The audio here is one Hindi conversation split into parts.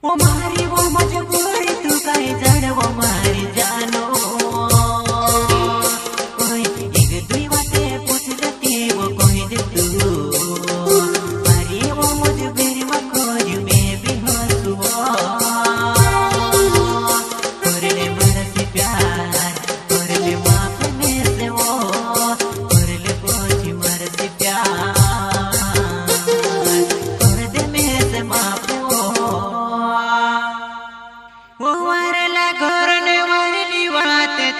वो मारी वो मजबूरी तू कहीं जड़ वो मारी जानो कोई एक दुई बातें पूछ लेती वो कोई दे तू मारी वो मजबूरी मकोज में भी हंसुआ करले मरसी प्यार करले माफ में से वो करले पोची मरसी प्यार कर दे में से माफ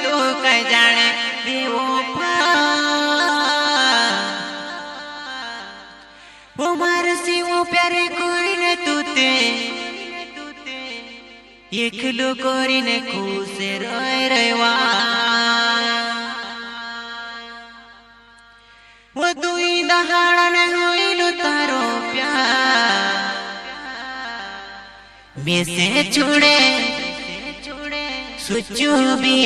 तू कह जाने वो मारसी वो प्यारे कोई ने तूते ये खिलो कोरी ने खूसे रोए रेवा वो दुई दहाड़ा ने हुई लो तारो प्यार में से छुड़े सुचु भी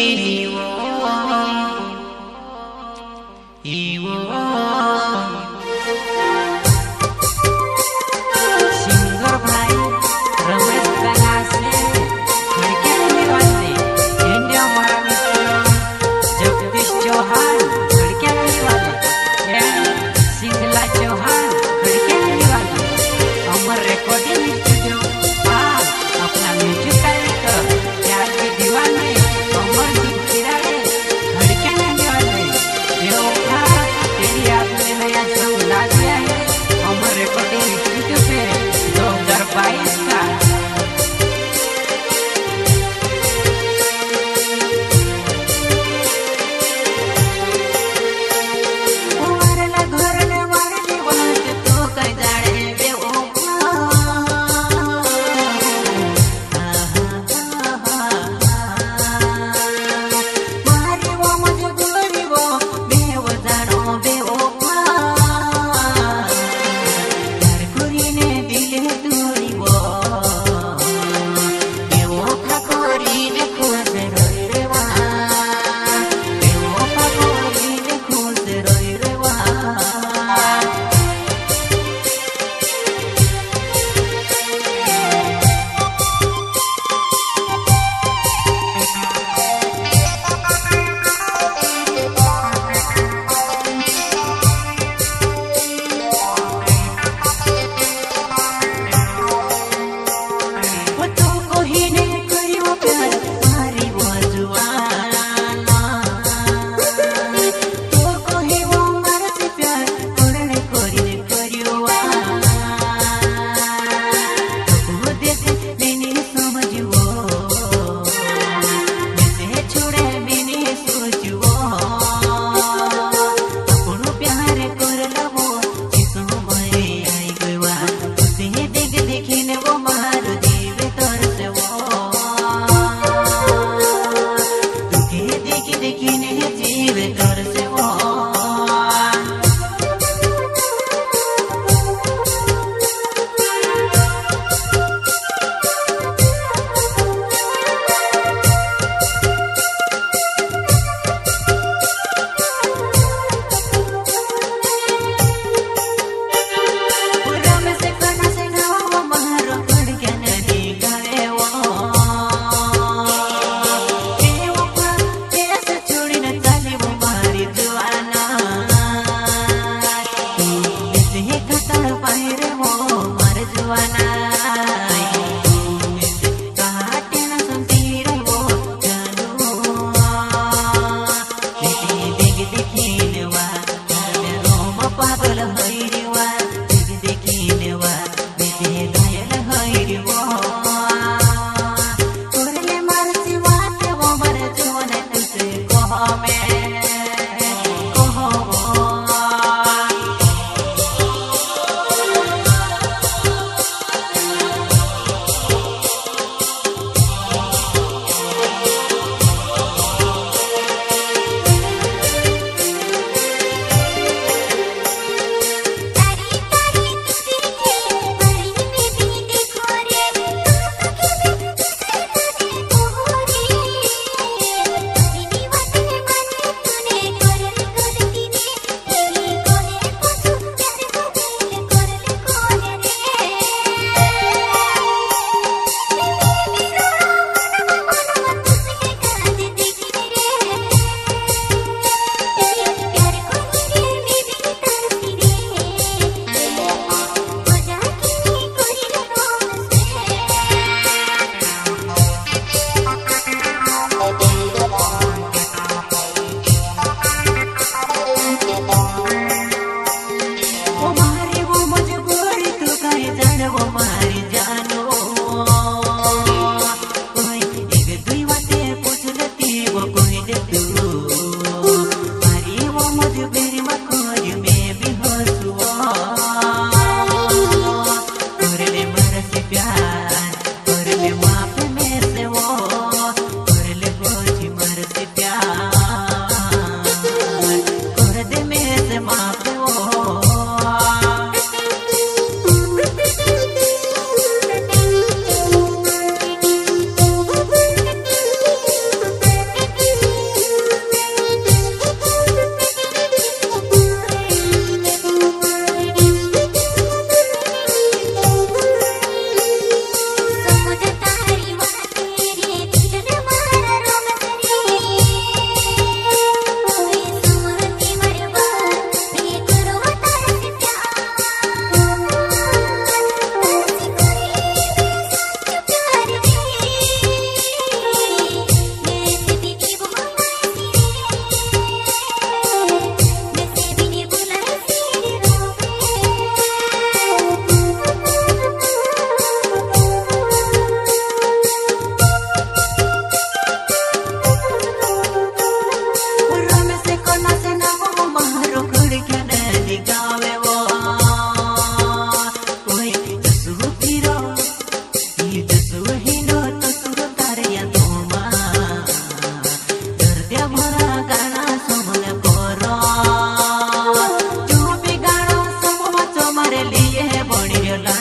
सिंगर भाई रमेश कला से खड़के निवासी इंडिया महाराष्ट्र जगदीश चौहान खड़के निवासी सिंगला चौहान खड़के निवासी अमर रिकॉर्डिंग स्टूडियो अपना म्यूजिक डायरेक्टर प्यार के दीवाने अमर सिंह खिलाड़ी खड़के निवासी तेरी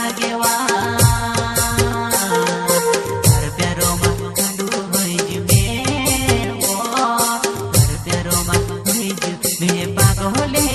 लागेवा हर प्यारो मा कंडू होइज में ओ हर प्यारो मा होइज में पागले